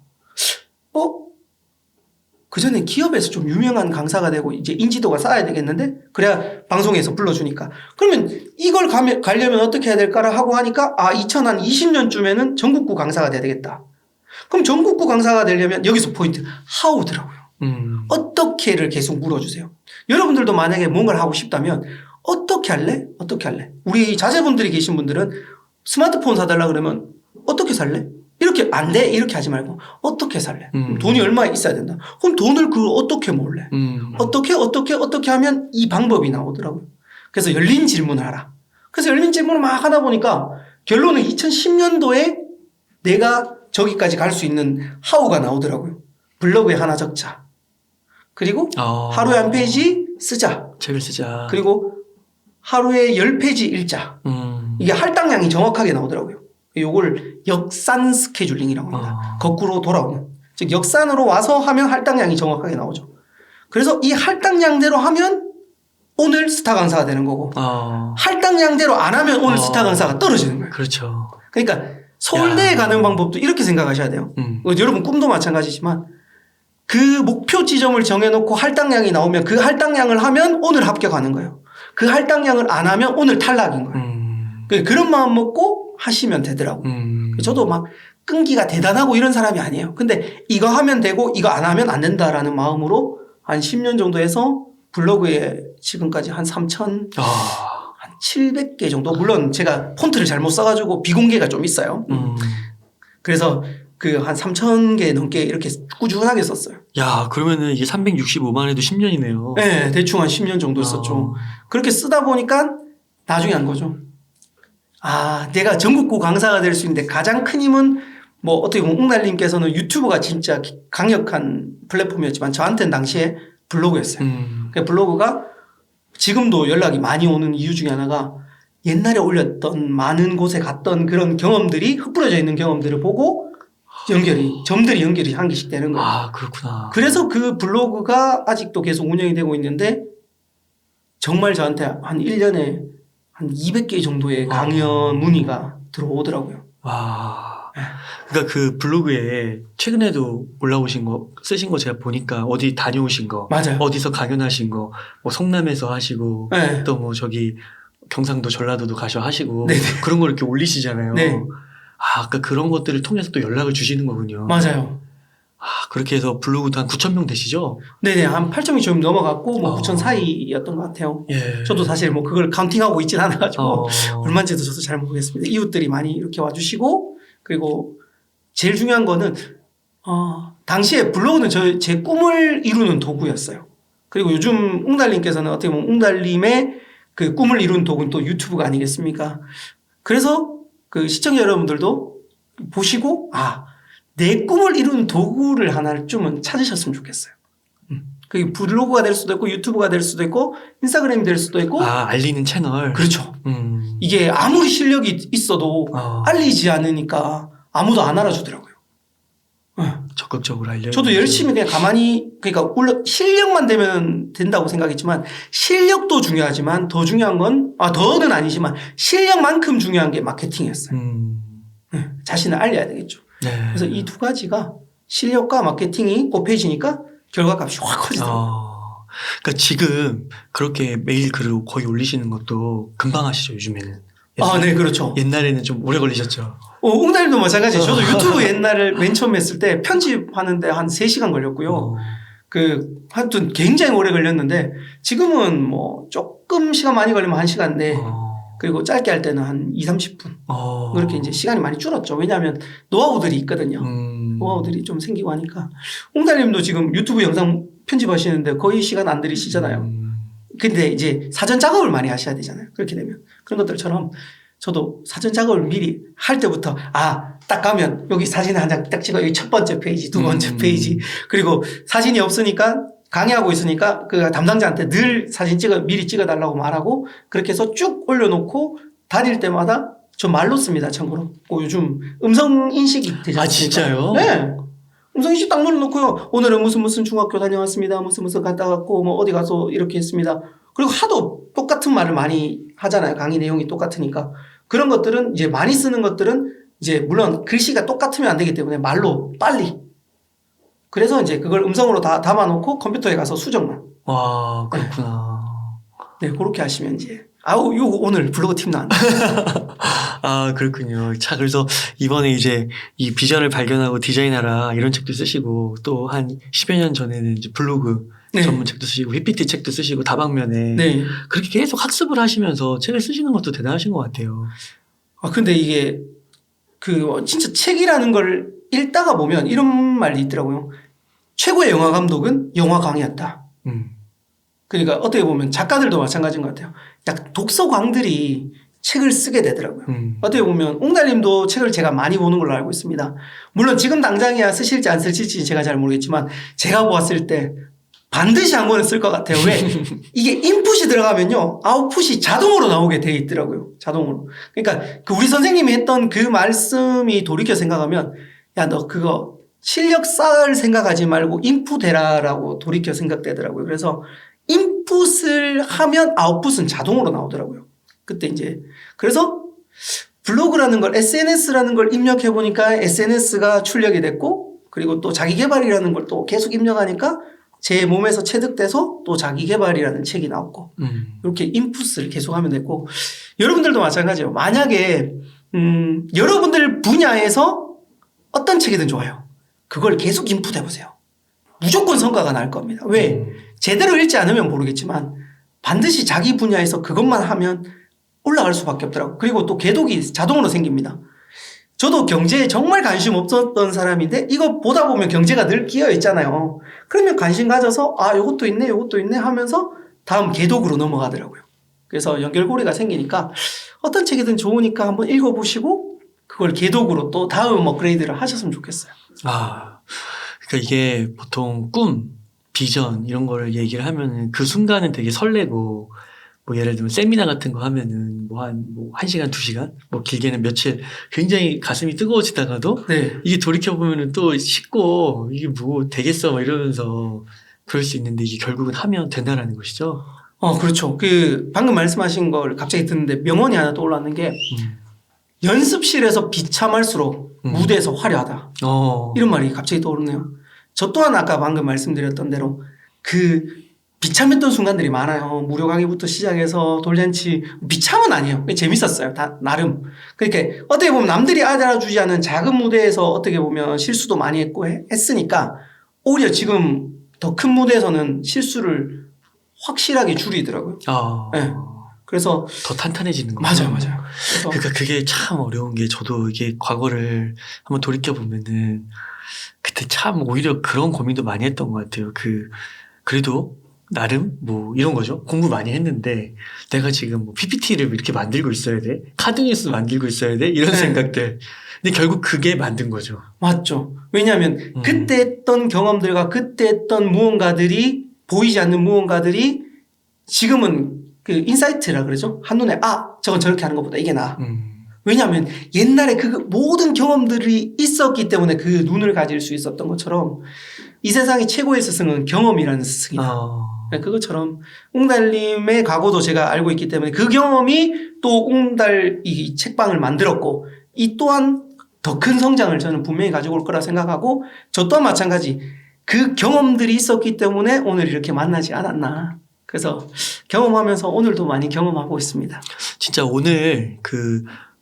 그전에 기업에서 좀 유명한 강사가 되고 이제 인지도가 쌓아야 되겠는데 그래야 방송에서 불러주니까. 그러면 이걸 가려면 어떻게 해야 될까를 하고 하니까 2020년쯤에는 전국구 강사가 돼야 되겠다. 그럼 전국구 강사가 되려면 여기서 포인트 how더라고요. 어떻게를 계속 물어주세요. 여러분들도 만약에 뭔가를 하고 싶다면 어떻게 할래? 어떻게 할래? 우리 자제분들이 계신 분들은 스마트폰 사달라 그러면 어떻게 살래? 이렇게 안 돼. 이렇게 하지 말고 어떻게 살래? 돈이 얼마 있어야 된다. 그럼 돈을 어떻게 몰래? 어떻게 하면 이 방법이 나오더라고요. 그래서 열린 질문을 하라. 그래서 열린 질문을 막 하다 보니까 결론은 2010년도에 내가 저기까지 갈 수 있는 하우가 나오더라고요. 블로그에 하나 적자. 그리고 하루에 한 페이지 쓰자. 책을 쓰자. 그리고 하루에 10페이지 읽자. 이게 할당량이 정확하게 나오더라고요. 요걸 역산 스케줄링이라고 합니다. 거꾸로 돌아오는. 즉 역산으로 와서 하면 할당량이 정확하게 나오죠. 그래서 이 할당량대로 하면 오늘 스타 강사가 되는 거고 할당량대로 안 하면 오늘 스타 강사가 떨어지는 거예요. 그렇죠. 그러니까 서울대에 가는 방법도 이렇게 생각하셔야 돼요. 여러분 꿈도 마찬가지지만 그 목표 지점을 정해놓고 할당량이 나오면 그 할당량을 하면 오늘 합격하는 거예요. 그 할당량을 안 하면 오늘 탈락인 거예요. 그런 마음 먹고 하시면 되더라고요. 저도 막 끈기가 대단하고 이런 사람이 아니에요. 근데 이거 하면 되고 이거 안 하면 안 된다라는 마음으로 한 10년 정도 해서 블로그에 지금까지 한 3,000, 한 700개 정도. 물론 제가 폰트를 잘못 써가지고 비공개가 좀 있어요. 그래서 그 한 3,000개 넘게 이렇게 꾸준하게 썼어요. 야, 그러면은 이게 365만 해도 10년이네요. 네, 대충 한 10년 정도 썼죠. 그렇게 쓰다 보니까 나중에 한 거죠. 아, 내가 전국구 강사가 될 수 있는데 가장 큰 힘은 뭐 어떻게 보면 웅날님께서는 유튜브가 진짜 강력한 플랫폼이었지만 저한테는 당시에 블로그였어요. 그 블로그가 지금도 연락이 많이 오는 이유 중에 하나가 옛날에 올렸던 많은 곳에 갔던 그런 경험들이 흩뿌려져 있는 경험들을 보고 점들이 연결이 한 개씩 되는 거예요. 아, 그렇구나. 그래서 그 블로그가 아직도 계속 운영이 되고 있는데 정말 저한테 한 1년에 한 200개 정도의 강연 문의가 들어오더라고요. 와. 그러니까 그 블로그에 최근에도 올라오신 거, 쓰신 거 제가 보니까 어디 다녀오신 거. 맞아요. 어디서 강연하신 거. 뭐 성남에서 하시고. 네. 또 뭐 저기 경상도 전라도도 가셔 하시고. 네네. 그런 걸 이렇게 올리시잖아요. 네. 아, 그러니까 그런 것들을 통해서 또 연락을 주시는 거군요. 맞아요. 아, 그렇게 해서 블로그도 한 9,000명 되시죠? 네네. 한 8,000이 좀 넘어갔고, 뭐 9,000 사이였던 것 같아요. 예. 저도 사실 뭐 그걸 카운팅하고 있진 않아가지고, 어. 얼마인지도 저도 잘 모르겠습니다. 이웃들이 많이 이렇게 와주시고, 그리고 제일 중요한 거는, 당시에 블로그는 제 꿈을 이루는 도구였어요. 그리고 요즘 웅달님께서는 어떻게 보면 웅달님의 그 꿈을 이루는 도구는 또 유튜브가 아니겠습니까? 그래서 그 시청자 여러분들도 보시고, 내 꿈을 이루는 도구를 하나쯤은 찾으셨으면 좋겠어요. 그게 블로그가 될 수도 있고, 유튜브가 될 수도 있고, 인스타그램이 될 수도 있고. 아, 알리는 채널. 그렇죠. 이게 아무리 실력이 있어도 알리지 않으니까 아무도 안 알아주더라고요. 적극적으로 알려. 저도 열심히 그냥 가만히, 그러니까 물론 실력만 되면 된다고 생각했지만 실력도 중요하지만 더 중요한 건, 더는 아니지만 실력만큼 중요한 게 마케팅이었어요. 자신을 알려야 되겠죠. 네. 그래서 이 두 가지가 실력과 마케팅이 곱해지니까 결과값이 확 커지더라고요. 그러니까 지금 그렇게 매일 글을 거의 올리시는 것도 금방 하시죠, 요즘에는. 네, 그렇죠. 옛날에는 좀 오래 걸리셨죠. 웅달님도 마찬가지예요. 저도 유튜브 옛날에 맨 처음 했을 때 편집하는데 한 3시간 걸렸고요. 하여튼 굉장히 오래 걸렸는데 지금은 뭐 조금 시간 많이 걸리면 1시간인데 그리고 짧게 할 때는 한 2, 30분. 그렇게 이제 시간이 많이 줄었죠. 왜냐하면 노하우들이 있거든요. 노하우들이 좀 생기고 하니까. 웅달님도 지금 유튜브 영상 편집하시는데 거의 시간 안 들이시잖아요. 근데 이제 사전 작업을 많이 하셔야 되잖아요. 그렇게 되면. 그런 것들처럼 저도 사전 작업을 미리 할 때부터 딱 가면 여기 사진 한 장 딱 찍어 여기 첫 번째 페이지, 두 번째 페이지. 그리고 사진이 없으니까 강의하고 있으니까 그 담당자한테 늘 사진 미리 찍어달라고 말하고 그렇게 해서 쭉 올려놓고 다닐 때마다 저 말로 씁니다. 참고로. 요즘 음성 인식이 되지 않습니까? 진짜요? 네. 음성 인식 딱 눌러놓고요. 오늘은 무슨 중학교 다녀왔습니다. 무슨 갔다 왔고 뭐 어디 가서 이렇게 했습니다. 그리고 하도 똑같은 말을 많이 하잖아요. 강의 내용이 똑같으니까. 그런 것들은 이제 많이 쓰는 것들은 이제 물론 글씨가 똑같으면 안 되기 때문에 말로 빨리. 그래서 이제 그걸 음성으로 다 담아놓고 컴퓨터에 가서 수정만. 와, 그렇구나. 네, 그렇게 하시면 이제. 이거 오늘 블로그 팁 나왔네. 그렇군요. 자, 그래서 이번에 이제 이 비전을 발견하고 디자인하라 이런 책도 쓰시고 또 한 10여 년 전에는 이제 블로그 전문 책도 쓰시고 PPT 책도 쓰시고 다방면에 그렇게 계속 학습을 하시면서 책을 쓰시는 것도 대단하신 것 같아요. 근데 이게 진짜 책이라는 걸 읽다가 보면 이런 말이 있더라고요. 최고의 영화 감독은 영화 강의였다. 그러니까 어떻게 보면 작가들도 마찬가지인 것 같아요. 약 독서광들이 책을 쓰게 되더라고요. 어떻게 보면 옹달님도 책을 제가 많이 보는 걸로 알고 있습니다. 물론 지금 당장이야 쓰실지 안 쓰실지 제가 잘 모르겠지만 제가 보았을 때 반드시 한 권은 쓸 것 같아요. 왜? 이게 인풋이 들어가면요 아웃풋이 자동으로 나오게 돼 있더라고요. 자동으로. 그러니까 우리 선생님이 했던 그 말씀이 돌이켜 생각하면 야 너 그거 실력 쌓을 생각하지 말고 인풋 해라라고 돌이켜 생각되더라고요. 그래서 인풋을 하면 아웃풋은 자동으로 나오더라고요. 그때 이제 그래서 블로그라는 걸 SNS라는 걸 입력해 보니까 SNS가 출력이 됐고 그리고 또 자기 개발이라는 걸 또 계속 입력하니까 제 몸에서 체득돼서 또 자기 개발이라는 책이 나왔고 이렇게 인풋을 계속 하면 됐고 여러분들도 마찬가지예요. 만약에 여러분들 분야에서 어떤 책이든 좋아요. 그걸 계속 인풋해 보세요. 무조건 성과가 날 겁니다. 왜? 제대로 읽지 않으면 모르겠지만 반드시 자기 분야에서 그것만 하면 올라갈 수밖에 없더라고요. 그리고 또 궤독이 자동으로 생깁니다. 저도 경제에 정말 관심 없었던 사람인데 이거 보다 보면 경제가 늘 끼어 있잖아요. 그러면 관심 가져서 요것도 있네 요것도 있네 하면서 다음 궤독으로 넘어가더라고요. 그래서 연결고리가 생기니까 어떤 책이든 좋으니까 한번 읽어보시고 그걸 궤독으로 또 다음 업그레이드를 하셨으면 좋겠어요. 그러니까 이게 보통 꿈, 비전 이런 거를 얘기를 하면은 그 순간은 되게 설레고 뭐 예를 들면 세미나 같은 거 하면은 한 1시간, 2시간 뭐 길게는 며칠 굉장히 가슴이 뜨거워지다가도 네. 이게 돌이켜보면은 또 쉽고 이게 뭐 되겠어 막 이러면서 그럴 수 있는데 이게 결국은 하면 된다라는 것이죠. 그렇죠. 방금 말씀하신 걸 갑자기 듣는데 명언이 하나 떠올랐는 게 연습실에서 비참할수록 무대에서 화려하다. 이런 말이 갑자기 떠오르네요. 저 또한 아까 방금 말씀드렸던 대로 비참했던 순간들이 많아요. 무료 강의부터 시작해서 돌잔치. 비참은 아니에요. 재밌었어요. 다 나름. 그러니까 어떻게 보면 남들이 알아주지 않은 작은 무대에서 어떻게 보면 실수도 많이 했고 했으니까 오히려 지금 더 큰 무대에서는 실수를 확실하게 줄이더라고요. 네. 그래서 더 탄탄해지는 거죠. 맞아요. 그러니까 그게 참 어려운 게 저도 이게 과거를 한번 돌이켜 보면은 그때 참 오히려 그런 고민도 많이 했던 것 같아요. 그래도 나름 뭐 이런 거죠. 공부 많이 했는데 내가 지금 뭐 PPT를 이렇게 만들고 있어야 돼. 카드뉴스 만들고 있어야 돼. 이런 생각들. 근데 결국 그게 만든 거죠. 맞죠. 왜냐하면 그때 했던 경험들과 그때 했던 무언가들이 보이지 않는 무언가들이 지금은 인사이트라 그러죠. 한눈에 저건 저렇게 하는 것보다 이게 나아. 왜냐하면 옛날에 모든 경험들이 있었기 때문에 그 눈을 가질 수 있었던 것처럼 이 세상의 최고의 스승은 경험이라는 스승이다. 그것처럼 웅달님의 과거도 제가 알고 있기 때문에 그 경험이 또 웅달 이 책방을 만들었고 이 또한 더 큰 성장을 저는 분명히 가지고 올 거라 생각하고 저 또한 마찬가지 그 경험들이 있었기 때문에 오늘 이렇게 만나지 않았나. 그래서 경험하면서 오늘도 많이 경험하고 있습니다. 진짜 오늘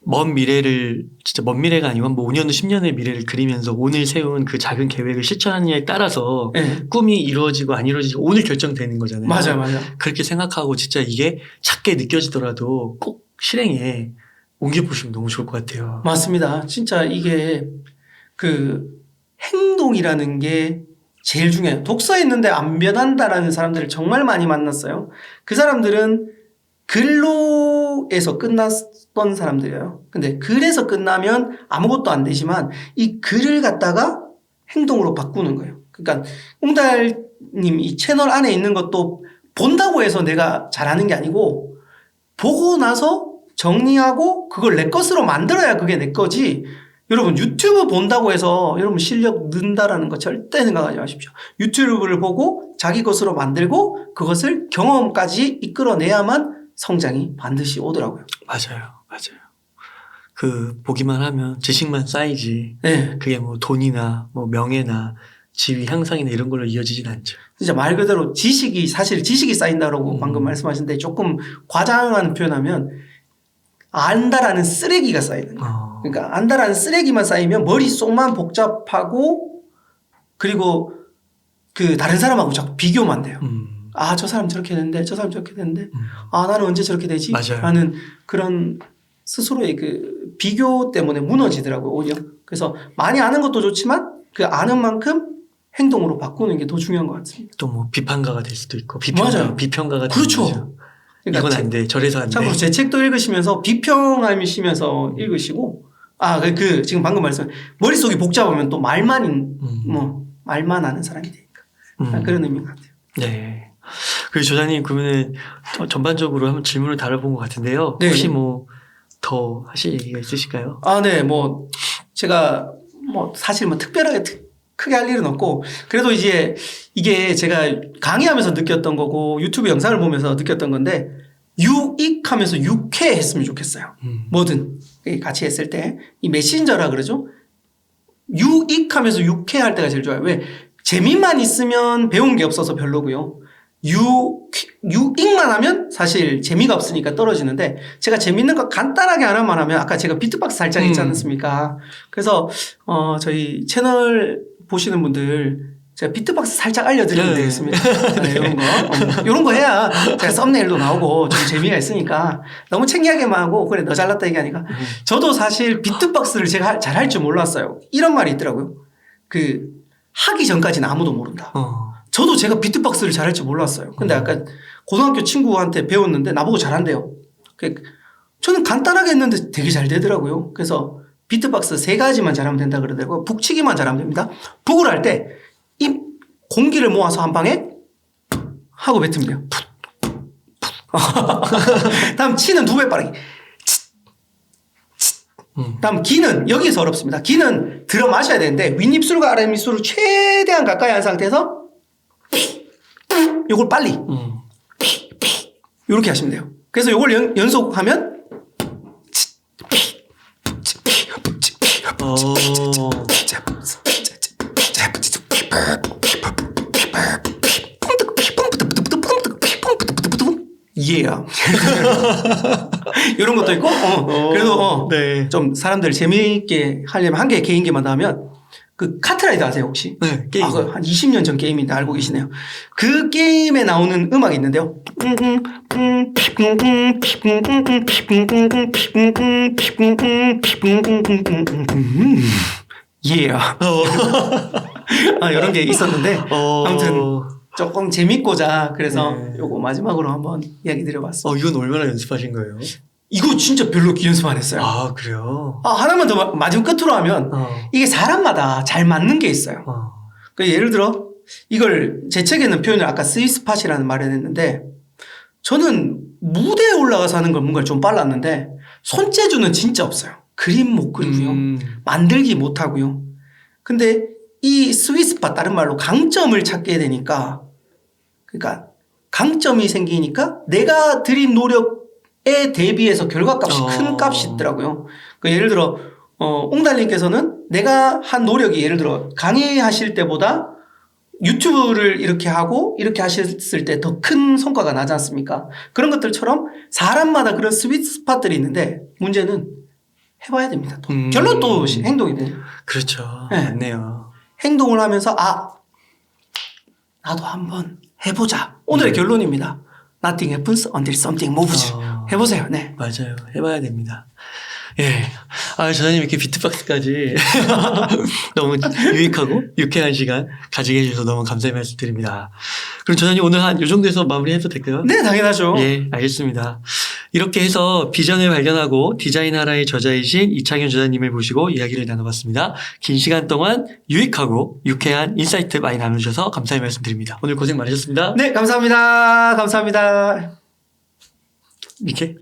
먼 미래를 진짜 먼 미래가 아니고 뭐 5년 후 10년의 미래를 그리면서 오늘 세운 그 작은 계획을 실천하느냐에 따라서 꿈이 이루어지고 안 이루어지고 오늘 결정되는 거잖아요. 맞아요. 그렇게 생각하고 진짜 이게 작게 느껴지더라도 꼭 실행에 옮겨보시면 너무 좋을 것 같아요. 맞습니다. 진짜 이게 행동이라는 게 제일 중요해요. 독서에 있는데 안 변한다라는 사람들을 정말 많이 만났어요. 그 사람들은 글로에서 끝났던 사람들이에요. 근데 글에서 끝나면 아무것도 안 되지만 이 글을 갖다가 행동으로 바꾸는 거예요. 그러니까 웅달님 이 채널 안에 있는 것도 본다고 해서 내가 잘하는 게 아니고 보고 나서 정리하고 그걸 내 것으로 만들어야 그게 내 거지. 여러분 유튜브 본다고 해서 여러분 실력 는다라는 거 절대 생각하지 마십시오. 유튜브를 보고 자기 것으로 만들고 그것을 경험까지 이끌어내야만 성장이 반드시 오더라고요. 맞아요. 보기만 하면 지식만 쌓이지. 네. 그게 뭐 돈이나 뭐 명예나 지위 향상이나 이런 걸로 이어지진 않죠. 진짜 말 그대로 사실 지식이 쌓인다라고 방금 말씀하셨는데 조금 과장한 표현하면 안다라는 쓰레기가 쌓이는 거예요. 그러니까 안다라는 쓰레기만 쌓이면 머릿속만 복잡하고 그리고 다른 사람하고 자꾸 비교만 돼요. 저 사람 저렇게 되는데 저 사람 저렇게 되는데 나는 언제 저렇게 되지? 맞아요. 라는 그런 스스로의 그 비교 때문에 무너지더라고요, 오히려. 그래서 많이 아는 것도 좋지만 그 아는 만큼 행동으로 바꾸는 게 더 중요한 것 같습니다. 또 뭐 비판가가 될 수도 있고 맞아요. 비평가가 될 그렇죠. 수도 있고. 그러니까 이건 안 돼. 저래서 안 돼. 참고로 제 책도 읽으시면서 비평하시면서 읽으시고 지금 방금 말씀 머릿속이 복잡하면 또 말만 아는 사람이 되니까 그런 의미인 것 같아요. 네. 그리고 조장님 그러면 전반적으로 한번 질문을 다뤄본 것 같은데요. 네. 혹시 뭐 더 하실 얘기가 있으실까요? 네. 제가 사실 특별하게 크게 할 일은 없고 그래도 이제 이게 제가 강의하면서 느꼈던 거고 유튜브 영상을 보면서 느꼈던 건데 유익하면서 유쾌했으면 좋겠어요. 뭐든 같이 했을 때 이 메신저라 그러죠. 유익하면서 유쾌할 때가 제일 좋아요. 왜? 재미만 있으면 배운 게 없어서 별로고요. 유익만 하면 사실 재미가 없으니까 떨어지는데 제가 재밌는 거 간단하게 하나만 하면 아까 제가 비트박스 살짝 있지 않았습니까? 그래서 저희 채널 보시는 분들 제가 비트박스 살짝 알려드리면 되겠습니다. 이런 거. 이런 거 해야 제가 썸네일도 나오고 좀 재미가 있으니까 너무 창피하게만 하고 그래 너 잘났다 얘기하니까 저도 사실 비트박스를 제가 잘 할 줄 몰랐어요. 이런 말이 있더라고요. 하기 전까지는 아무도 모른다. 저도 제가 비트박스를 잘할 줄 몰랐어요. 근데 아까 고등학교 친구한테 배웠는데 나보고 잘한대요. 저는 간단하게 했는데 되게 잘 되더라고요. 그래서 비트박스 3가지만 잘하면 된다 그러더라고요. 북치기만 잘하면 됩니다. 북을 할 때 이 공기를 모아서 한 방에 하고 뱉으면 돼요. 다음 치는 2배 빠르게. 다음 기는 여기서 어렵습니다. 기는 들어 마셔야 되는데 윗입술과 아랫입술을 최대한 가까이 한 상태에서 요걸 빨리 이렇게 하시면 돼요. 그래서 요걸 연속하면 이해야. 이런 것도 있고, 그래도 네. 좀 사람들 재미있게 하려면 한 개 개인기만 더 하면 카트라이더 아세요 혹시? 네, 게임. 한 20년 전 게임인데 알고 계시네요. 그 게임에 나오는 음악이 있는데요. 이런 게 있었는데 아무튼 조금 재밌고자 그래서 요거 마지막으로 한번 이야기 드려봤어요. 이건 얼마나 연습하신 거예요? 이거 진짜 별로 연습 안 했어요. 그래요? 하나만 더 마지막 끝으로 하면 이게 사람마다 잘 맞는 게 있어요. 그러니까 예를 들어 이걸 제 책에는 표현을 아까 스위스팟이라는 말을 했는데 저는 무대에 올라가서 하는 건 뭔가 좀 빨랐는데 손재주는 진짜 없어요. 그림 못 그리고요. 만들기 못 하고요. 근데 이 스위스팟 다른 말로 강점을 찾게 되니까 그러니까 강점이 생기니까 내가 들인 노력에 대비해서 결과값이 큰 값이 있더라고요. 그러니까 예를 들어 옹달님께서는 내가 한 노력이 예를 들어 강의하실 때보다 유튜브를 이렇게 하고 이렇게 하셨을 때 더 큰 성과가 나지 않습니까? 그런 것들처럼 사람마다 그런 스윗 스팟들이 있는데 문제는 해봐야 됩니다. 결론 또 행동이 돼요. 그렇죠. 네. 맞네요. 행동을 하면서 나도 한번 해보자. 오늘의 결론입니다. Nothing happens until something moves. 해보세요. 네. 맞아요. 해봐야 됩니다. 예. 저자님 이렇게 비트박스까지 너무 유익하고 유쾌한 시간 가지게 해주셔서 너무 감사의 말씀 드립니다. 그럼 저자님 오늘 한 요 정도에서 마무리해도 될까요? 네, 당연하죠. 예, 알겠습니다. 이렇게 해서 비전을 발견하고 디자인하라의 저자이신 이창현 저자님을 모시고 이야기를 나눠봤습니다. 긴 시간 동안 유익하고 유쾌한 인사이트 많이 나눠주셔서 감사의 말씀 드립니다. 오늘 고생 많으셨습니다. 네, 감사합니다. 감사합니다. 이렇게.